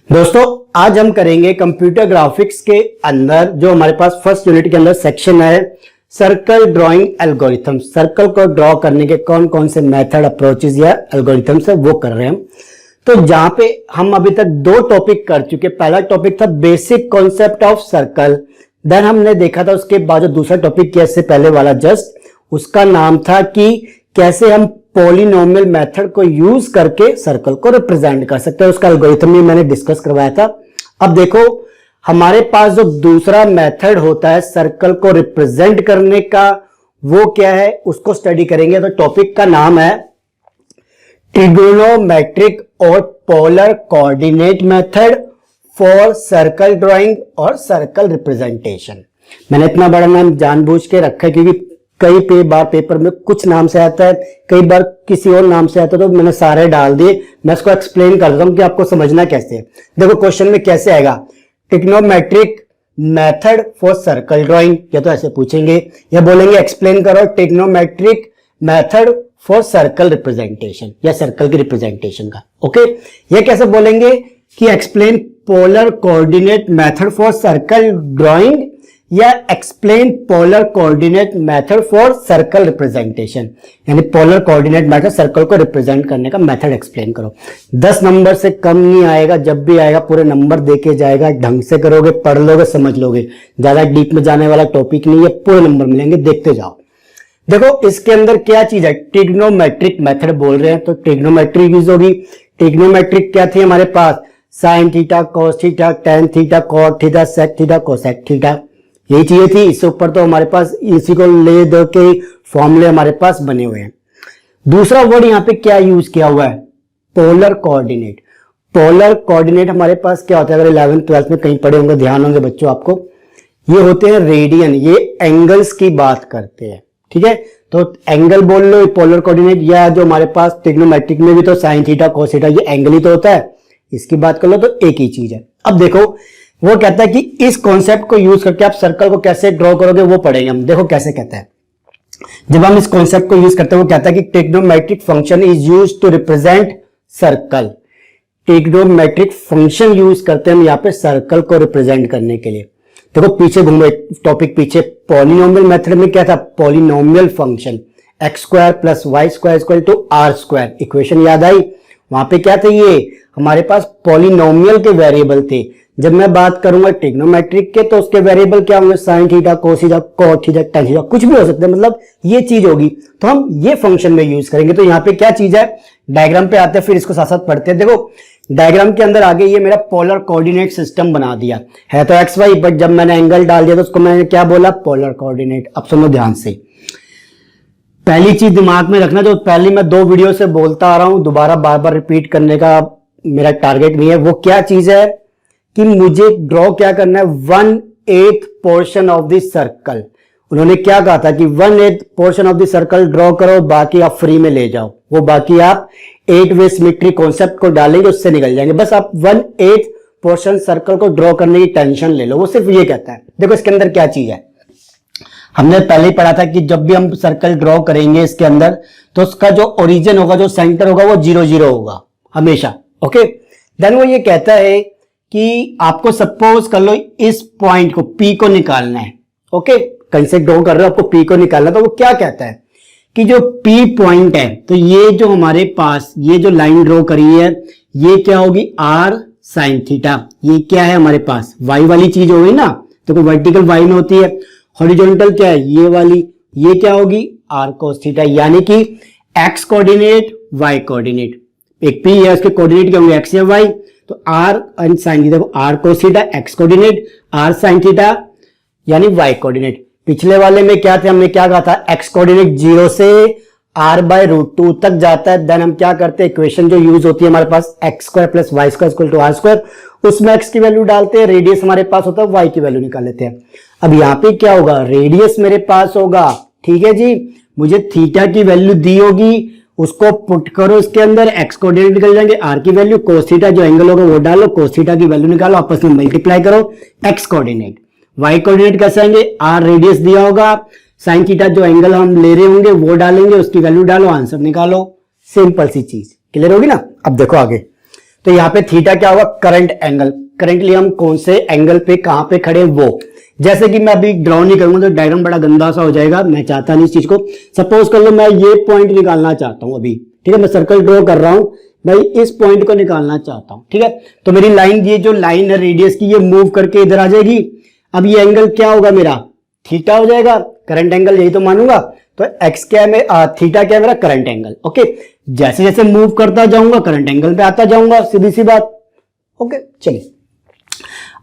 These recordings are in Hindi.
दोस्तों आज हम करेंगे कंप्यूटर ग्राफिक्स के अंदर जो हमारे पास फर्स्ट यूनिट के अंदर सेक्शन है सर्कल ड्राइंग एल्गोरिथम। सर्कल को ड्रॉ करने के कौन कौन से मेथड अप्रोचेस या एल्गोरिथम्स है वो कर रहे हैं हम। तो जहां पे हम अभी तक दो टॉपिक कर चुके। पहला टॉपिक था basic concept of circle, then हमने देखा था उसके बाद जो दूसरा टॉपिक किया इससे पहले वाला जस्ट उसका नाम था कि कैसे हम पॉलिनोमियल मेथड को यूज करके सर्कल को रिप्रेजेंट कर सकते हैं। उसका एल्गोरिथम भी मैंने डिस्कस करवाया था। अब देखो हमारे पास जो दूसरा मेथड होता है सर्कल को रिप्रेजेंट करने का वो क्या है उसको स्टडी करेंगे। तो टॉपिक का नाम है ट्रिगोनोमेट्रिक और polar coordinate method for circle drawing और सर्कल रिप्रेजेंटेशन। मैंने इतना बड़ा नाम जानबूझ के रखा है क्योंकि कई बार पेपर में कुछ नाम से आता है, कई बार किसी और नाम से आता है, तो मैंने सारे डाल दिए। मैं इसको एक्सप्लेन कर देता हूं कि आपको समझना कैसे है। देखो क्वेश्चन में कैसे आएगा, trigonometric method for circle drawing, या तो ऐसे पूछेंगे या बोलेंगे एक्सप्लेन करो trigonometric method for circle representation या सर्कल की रिप्रेजेंटेशन का। ओके, ये कैसे बोलेंगे कि explain polar coordinate method for circle drawing या explain polar coordinate method for circle representation, यानी पोलर कोऑर्डिनेट मेथड सर्कल को रिप्रेजेंट करने का मेथड एक्सप्लेन करो। 10 नंबर से कम नहीं आएगा, जब भी आएगा पूरे नंबर देके जाएगा। ढंग से करोगे, पढ़ लोगे, समझ लोगे, ज्यादा डीप में जाने वाला टॉपिक नहीं है, पूरे नंबर मिलेंगे, देखते जाओ। देखो इसके अंदर क्या चीज है, ट्रिग्नोमेट्रिक मेथड बोल रहे हैं तो ट्रिग्नोमेट्रिक यूज होगी। ट्रिग्नोमेट्रिक क्या थी हमारे पास, sine theta, cos theta, tan theta, cot theta, sec theta, cosec theta, यही चीजें थी। इससे ऊपर तो हमारे पास इसी को ले दो के फॉर्मूले हमारे पास बने हुए हैं। दूसरा वर्ड यहाँ पे क्या यूज किया हुआ है, पोलर कोऑर्डिनेट। पोलर कोऑर्डिनेट हमारे पास क्या होता है, अगर 11th 12th में कहीं पढ़े होंगे, ध्यान होंगे बच्चों आपको, ये होते हैं रेडियन, ये एंगल्स की बात करते हैं। ठीक है, तो एंगल बोल लो पोलर कोऑर्डिनेट, या जो हमारे पास ट्रिग्नोमेट्रिक में भी तो साइन थीटा कॉस थीटा ये एंगल ही तो होता है, इसकी बात कर लो तो एक ही चीज है। अब देखो वो कहता है कि इस कॉन्सेप्ट को यूज करके आप सर्कल को कैसे ड्रॉ करोगे वो पढ़ेंगे हम। देखो कैसे कहता है, जब हम इस कॉन्सेप्ट को यूज करते हैं वो कहता है कि trigonometric function is used to represent circle. Trigonometric function use करते हैं हम यहाँ पे सर्कल को रिप्रेजेंट करने के लिए। देखो पीछे घूमो टॉपिक पीछे, पॉलिनोमियल मेथड में क्या था, polynomial function x square plus y square equal to r square, equation याद आई। वहां पे क्या थे, ये हमारे पास पॉलिनोमियल के वेरिएबल थे। जब मैं बात करूंगा ट्रिग्नोमेट्रिक के तो उसके वेरिएबल क्या होंगे, sine theta, cos theta, cot theta, tan theta, कुछ भी हो सकता है, मतलब ये चीज होगी। तो हम ये फंक्शन में यूज करेंगे। तो यहाँ पे क्या चीज है, डायग्राम पे आते हैं फिर इसको साथ साथ पढ़ते हैं। देखो डायग्राम के अंदर आगे ये मेरा पोलर कोऑर्डिनेट सिस्टम बना दिया है, तो एक्स वाई, बट जब मैंने एंगल डाल दिया तो उसको मैंने क्या बोला, पोलर कोऑर्डिनेट। अब सुनो ध्यान से, पहली चीज दिमाग में रखना, जो पहली मैं 2 वीडियो से बोलता आ रहा हूं, दोबारा बार बार रिपीट करने का मेरा टारगेट नहीं है। वो क्या चीज है कि मुझे ड्रॉ क्या करना है, 1/8 पोर्शन ऑफ द सर्कल। उन्होंने क्या कहा था कि 1/8 portion of the circle draw करो, बाकी आप फ्री में ले जाओ। वो बाकी आप 8 वे सिमेट्री कॉन्सेप्ट को डालेंगे, उससे निकल जाएंगे। बस आप 1/8 पोर्शन सर्कल को ड्रॉ करने की टेंशन ले लो, वो सिर्फ ये कहता है। देखो इसके अंदर क्या चीज है, हमने पहले ही पढ़ा था कि जब भी हम सर्कल ड्रॉ करेंगे इसके अंदर तो उसका जो ओरिजिन होगा, जो सेंटर होगा, वो 0 0 होगा हमेशा। ओके, देन वो ये कहता है कि आपको सपोज कर लो इस पॉइंट को P को निकालना है। ओके, कहीं से ड्रॉ कर रहे हो, आपको P को निकालना, तो वो क्या कहता है कि जो P पॉइंट है, तो ये जो हमारे पास ये जो लाइन ड्रॉ करी है ये क्या होगी, R sin थीटा। ये क्या है हमारे पास, Y वाली चीज होगी ना, तो कोई वर्टिकल Y में होती है, हॉरिजॉन्टल क्या है ये वाली, ये क्या होगी R cos थीटा, यानी कि X कोऑर्डिनेट Y कोऑर्डिनेट। एक P है, उसके कोऑर्डिनेट क्या होंगे, X या Y, तो R एंड साइन थीटा को R cos theta X coordinate, R sin theta यानी Y कोऑर्डिनेट। पिछले वाले में क्या थे, हमने क्या कहा था, X कोऑर्डिनेट 0 से R/√2 तक जाता है। देन हम क्या करते हैं, इक्वेशन जो यूज होती है हमारे पास x square plus y square equal to r square, उसमें x की वैल्यू डालते हैं, रेडियस हमारे पास होता है, y की वैल्यू निकाल लेते हैं। अब यहाँ पे क्या होगा, रेडियस मेरे पास होगा, ठीक है जी, मुझे थीटा की वैल्यू दी होगी, उसको पुट करो इसके अंदर, x कोऑर्डिनेट निकल जाएंगे, r की वैल्यू, कोस थीटा जो एंगल होगा वो डालो, कोस थीटा की वैल्यू निकालो, आपस में मल्टीप्लाई करो, x कोऑर्डिनेट। y कोऑर्डिनेट कैसे आएंगे, r रेडियस दिया होगा, साइन थीटा जो एंगल हम ले रहे होंगे वो डालेंगे, उसकी वैल्यू डालो, आंसर निकालो। सिंपल सी चीज, क्लियर होगी ना। अब देखो आगे, तो यहाँ पे थीटा क्या होगा, करंट एंगल, करंटली हम कौन से एंगल पे कहां पे खड़े हैं वो। जैसे कि मैं अभी ड्रॉ नहीं करूंगा तो डायग्राम बड़ा गंदा सा हो जाएगा, मैं चाहता नहीं इस चीज को। सपोज कर लो मैं ये पॉइंट निकालना चाहता हूं अभी, ठीक है, मैं सर्कल ड्रॉ कर रहा हूं, मैं इस पॉइंट को निकालना चाहता हूं, ठीक है। तो मेरी लाइन, ये जो लाइन है रेडियस की, ये मूव करके इधर आ जाएगी। अब ये एंगल क्या होगा मेरा, थीटा हो जाएगा, करंट एंगल यही तो मानूंगा। तो एक्स क्या है, थीटा क्या है मेरा, करंट एंगल। ओके, जैसे जैसे मूव करता जाऊंगा करंट एंगल पे आता जाऊंगा, सीधी सी बात। ओके, चलिए,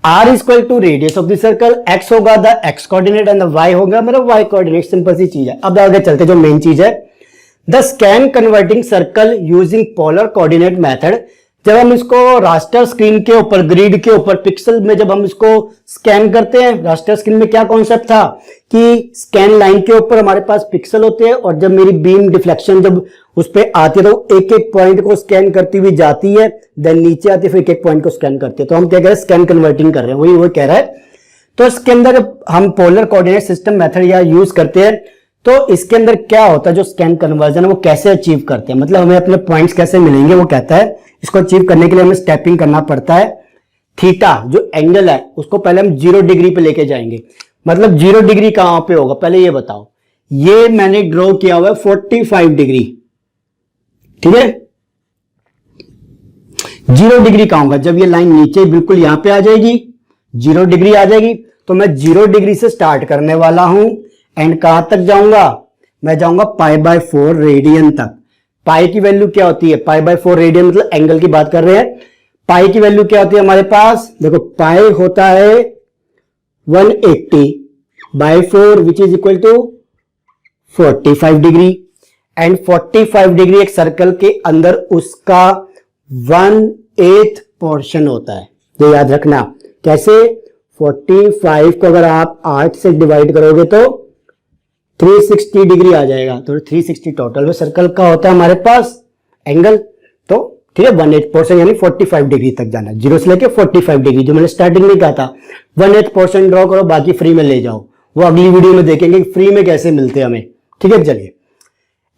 r is equal to radius of the circle, x होगा the x coordinate and the y होगा मेरा y कोऑर्डिनेट। सिंपल सी चीज है। अब आगे चलते, जो मेन चीज है, the scan converting circle using polar coordinate method. जब हम इसको रास्टर स्क्रीन के ऊपर, ग्रिड के ऊपर, पिक्सल में जब हम इसको स्कैन करते हैं, रास्टर स्क्रीन में क्या कॉन्सेप्ट था कि स्कैन लाइन के ऊपर हमारे पास पिक्सल होते हैं, और जब मेरी बीम डिफ्लेक्शन जब उस पर आती है तो एक एक पॉइंट को स्कैन करती हुई जाती है, देन नीचे आती है, फिर एक एक पॉइंट को स्कैन करती है। तो हम क्या कह रहे हैं, स्कैन कन्वर्टिंग कर रहे हैं, वही वो कह रहा है। तो इसके अंदर हम पोलर कोऑर्डिनेट सिस्टम मेथड या यूज करते हैं, तो इसके अंदर क्या होता है, जो स्कैन कन्वर्जन है वो कैसे अचीव करते हैं, मतलब हमें अपने पॉइंट्स कैसे मिलेंगे। वो कहता है इसको अचीव करने के लिए हमें स्टेपिंग करना पड़ता है। थीटा जो एंगल है उसको पहले हम 0 डिग्री पे लेके जाएंगे। मतलब 0 डिग्री कहां पे होगा, पहले ये बताओ। ये मैंने ड्रॉ किया हुआ है 45 डिग्री, ठीक है। 0 डिग्री कहां होगा, जब ये लाइन नीचे बिल्कुल यहां पे आ जाएगी, 0 डिग्री आ जाएगी, तो मैं 0 डिग्री से स्टार्ट करने वाला हूं एंड कहां तक जाऊंगा, मैं जाऊंगा π/4 रेडियन तक। पाई की वैल्यू क्या होती है, π/4 रेडियन, मतलब एंगल की बात कर रहे हैं। पाई की वैल्यू क्या होती है हमारे पास, देखो पाई होता है 180/4 which is equal to 45 degree, and 45 degree एक सर्कल के अंदर उसका 1/8 पोर्शन होता है। ये याद रखना, कैसे, 45 को अगर आप 8 से डिवाइड करोगे तो 360 डिग्री आ जाएगा। तो 360 टोटल में सर्कल का होता है हमारे पास एंगल। तो ठीक है, 1/8 पोर्शन यानी 45 डिग्री तक जाना, 0 से लेके 45 डिग्री, जो मैंने स्टार्टिंग में कहा था। 1/8 पोर्शन ड्रॉ करो, बाकी फ्री में ले जाओ, वो अगली वीडियो में देखेंगे फ्री में कैसे मिलते हैं हमें, ठीक है। चलिए,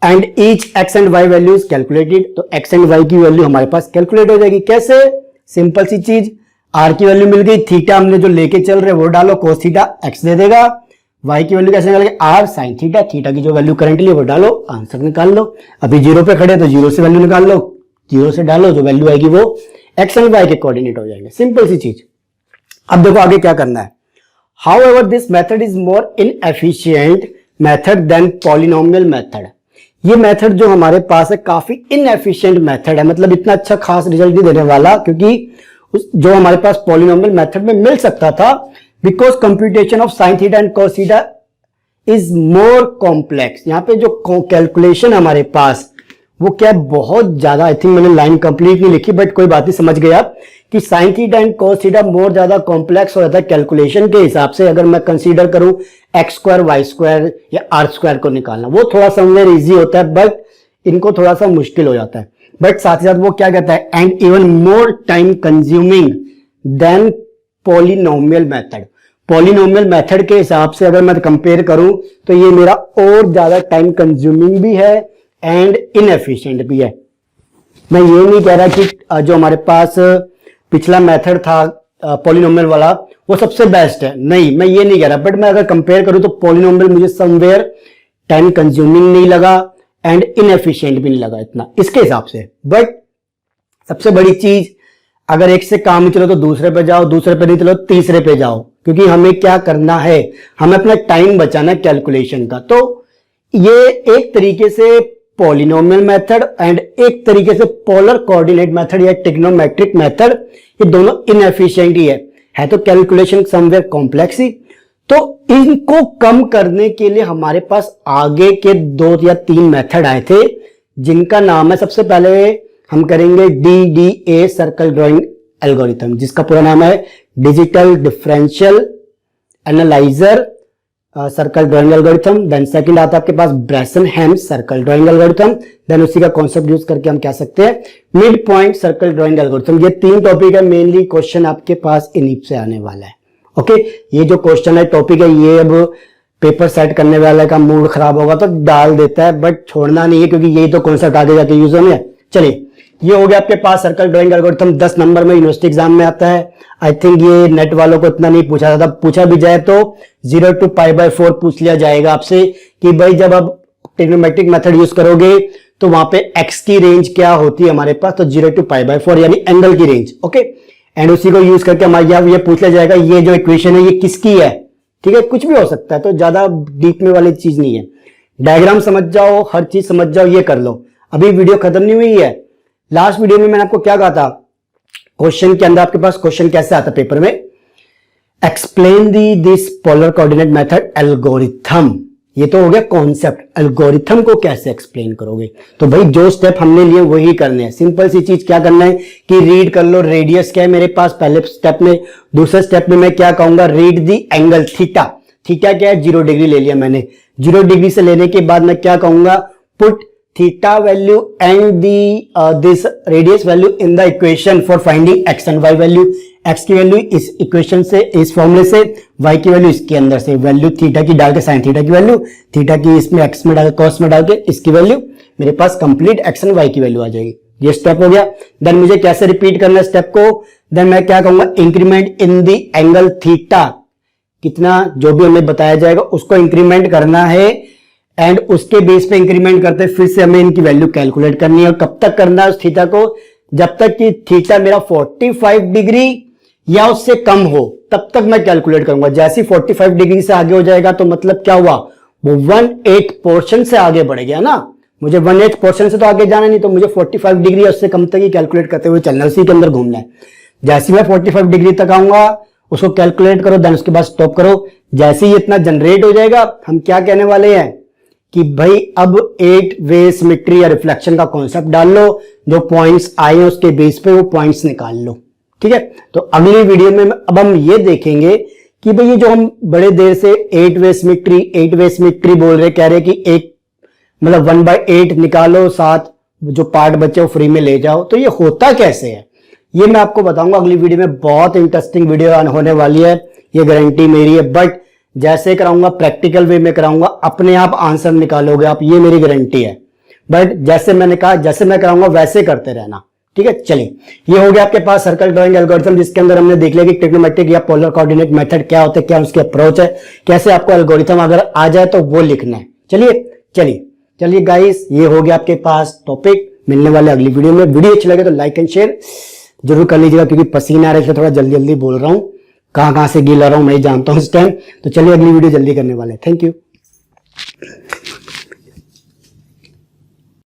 and each x and y value is calculated. तो एक्स एंड वाई की वैल्यू हमारे पास कैलकुलेट हो जाएगी। कैसे, सिंपल सी चीज, आर की वैल्यू मिल गई, थीटा हमने जो लेके चल रहे वो डालो, कोस थीटा एक्स दे देगा। वाई की वैल्यू कैसे निकालेंगे, आर साइन थीटा, थीटा की जो वैल्यू करंटली वो डालो, आंसर निकाल लो। अभी 0 पे खड़े तो 0 से वैल्यू निकाल लो, 0 से डालो, जो वैल्यू आएगी वो एक्स एंड वाई के कोऑर्डिनेट हो जाएंगे। सिंपल सी चीज। अब देखो आगे क्या करना है। However this method is more inefficient method than polynomial method. ये मेथड जो हमारे पास है काफी इनएफिशिएंट मेथड है, मतलब इतना अच्छा खास रिजल्ट नहीं देने वाला, क्योंकि जो हमारे पास पॉलिनोमियल मेथड में मिल सकता था, because computation of sine theta and cos theta is more complex. यहां पे जो कैलकुलेशन हमारे पास वो क्या है, बहुत ज्यादा, आई थिंक मैंने लाइन कंप्लीट नहीं लिखी बट कोई बात नहीं, समझ गया कि sine theta and cos theta more ज्यादा कॉम्प्लेक्स हो जाता है कैलकुलेशन के हिसाब से। अगर मैं कंसीडर करूं x² y² या r² को निकालना, वो थोड़ा समवेयर इजी होता है, बट इनको थोड़ा सा मुश्किल हो जाता है। बट साथ ही साथ वो क्या कहता है, and even more time consuming than polynomial method. Polynomial method के हिसाब से अगर मैं कंपेयर करूं तो ये मेरा और ज्यादा टाइम कंज्यूमिंग भी है एंड इनएफिशिएंट भी है। मैं ये नहीं कह रहा कि जो हमारे पास पिछला मेथड था पॉलिनोमियल वाला वो सबसे बेस्ट है, नहीं, मैं ये नहीं कह रहा, बट मैं अगर कंपेयर करूं तो पॉलिनोमियल मुझे समवेयर टाइम कंज्यूमिंग नहीं लगा एंड इनएफिशिएंट भी नहीं लगा इतना इसके हिसाब से। बट सबसे बड़ी चीज, अगर एक से काम नहीं चलो तो दूसरे पे जाओ, दूसरे पे नहीं चलो तीसरे पे जाओ, क्योंकि हमें क्या करना है, हमें अपना टाइम बचाना है कैलकुलेशन का। तो ये एक तरीके से पॉलिनोमियल मेथड एंड एक तरीके से पोलर कोऑर्डिनेट मेथड या ट्रिग्नोमेट्रिक मेथड, ये दोनों इनएफिशिएंट ही है तो कैलकुलेशन समवेयर कॉम्प्लेक्स ही। तो इनको कम करने के लिए हमारे पास आगे के 2 या 3 मेथड आए थे, जिनका नाम है, सबसे पहले हम करेंगे DDA सर्कल ड्राइंग एल्गोरिथम, जिसका पूरा नाम है digital differential analyser circle drawing algorithm. Then second आता है आपके पास Bresenham's circle drawing algorithm. Then उसी का कॉन्सेप्ट यूज करके हम कह सकते हैं mid point circle drawing algorithm. ये 3 टॉपिक है, मेनली क्वेश्चन आपके पास इन्हीं से आने वाला है। ओके, ये जो क्वेश्चन है टॉपिक है, ये अब पेपर सेट करने वाले का मूड खराब होगा तो डाल देता है, बट छोड़ना नहीं है, क्योंकि यही तो कॉन्सेप्ट आगे जाके यूज होने हैं। चलिए, ये हो गया आपके पास सर्कल ड्राइंग एल्गोरिथम, 10 नंबर में यूनिवर्सिटी एग्जाम में आता है। आई थिंक ये नेट वालों को इतना नहीं पूछा जाता, पूछा भी जाए तो 0 to π/4 पूछ लिया जाएगा आपसे कि भाई जब आप ट्रिग्नोमेट्रिक मेथड यूज करोगे तो वहां पे x की रेंज क्या होती है हमारे पास, तो 0 to π/4 यानी एंगल की रेंज। ओके, एंड उसी को यूज करके हमारे यहाँ ये पूछ लिया जाएगा ये जो इक्वेशन है ये किसकी है। ठीक है, कुछ भी हो सकता है, तो ज्यादा डीप में वाली चीज नहीं है। डायग्राम समझ जाओ, हर चीज समझ जाओ, ये कर लो। अभी वीडियो खत्म नहीं हुई है। लास्ट वीडियो में मैंने आपको क्या कहा था, क्वेश्चन के अंदर आपके पास क्वेश्चन कैसे आता पेपर में, explain this polar coordinate method algorithm. ये तो हो गया कॉन्सेप्ट, एल्गोरिथम को कैसे एक्सप्लेन करोगे। तो भाई जो स्टेप हमने लिए वही करने हैं। सिंपल सी चीज क्या करना है कि रीड कर लो रेडियस क्या है मेरे पास पहले स्टेप में। दूसरे स्टेप में मैं क्या कहूंगा, read the angle theta. Theta क्या है, 0 डिग्री ले लिया मैंने। 0 डिग्री से लेने के बाद मैं क्या कहूंगा, put theta value and the this radius value in the equation for finding x and y value. X की वैल्यू इस इक्वेशन से, इस फॉर्मूले से, वाई की वैल्यू इसके अंदर से, वैल्यू थीटा की डाल के साइन थीटा की वैल्यू, थीटा की इसमें एक्स में डाल कॉस में डाल के इसकी वैल्यू, मेरे पास कंप्लीट एक्स एंड वाई की वैल्यू आ जाएगी। ये स्टेप हो गया। देन मुझे कैसे रिपीट करना है स्टेप को, देन मैं क्या कहूंगा, increment in the angle theta. कितना जो भी हमें बताया जाएगा उसको इंक्रीमेंट करना है एंड उसके बेस पे इंक्रीमेंट करते फिर से हमें इनकी वैल्यू कैलकुलेट करनी है। और कब तक करना है उस थीटा को, जब तक कि थीटा मेरा 45 डिग्री या उससे कम हो तब तक मैं कैलकुलेट करूंगा। जैसे 45 डिग्री से आगे हो जाएगा तो मतलब क्या हुआ, वो 1/8 पोर्शन से आगे बढ़ गया ना। मुझे 1/8 पोर्शन से तो आगे जाना नहीं, तो मुझे 45 डिग्री या उससे कम तक ही कैलकुलेट करते हुए चलना, उसी के अंदर घूमना है। जैसे मैं 45 डिग्री तक आऊंगा उसको कैलकुलेट करो, देन उसके बाद स्टॉप करो। जैसे ही इतना जनरेट हो जाएगा हम क्या कहने वाले हैं कि भाई अब 8 वे सिमेट्री या रिफ्लेक्शन का कॉन्सेप्ट डाल लो, जो पॉइंट्स आए हैं उसके बेस पे वो पॉइंट्स निकाल लो। ठीक है, तो अगली वीडियो में अब हम ये देखेंगे कि भाई ये जो हम बड़े देर से 8 वे सिमेट्री बोल रहे, कह रहे कि एक मतलब 1/8 निकालो, 7 जो पार्ट बचे वो फ्री में ले जाओ, तो ये होता कैसे है ये मैं आपको बताऊंगा अगली वीडियो में। बहुत इंटरेस्टिंग वीडियो होने वाली है, ये गारंटी मेरी है। बट जैसे कराऊंगा प्रैक्टिकल वे में कराऊंगा, अपने आप आंसर निकालोगे आप, ये मेरी गारंटी है। बट जैसे मैंने कहा, जैसे मैं कराऊंगा वैसे करते रहना। ठीक है, चलिए ये हो गया आपके पास सर्कल ड्राइंग एल्गोरिथम, जिसके अंदर हमने देख लिया कि ट्रिग्नोमेट्रिक या पोलर कोऑर्डिनेट मेथड क्या होता है, क्या उसकी अप्रोच है, कैसे आपको एल्गोरिथम अगर आ जाए तो वो लिखना है। चलिए गाइस, ये हो गया आपके पास टॉपिक। मिलने वाले अगली वीडियो में। वीडियो अच्छी लगे तो लाइक एंड शेयर जरूर कर लीजिएगा, क्योंकि पसीना आ रहा है थोड़ा जल्दी बोल रहा हूं, कहां से गीला रहा हूं मैं जानता हूं इस टाइम। तो चलिए अगली वीडियो जल्दी करने वाले हैं। Thank you.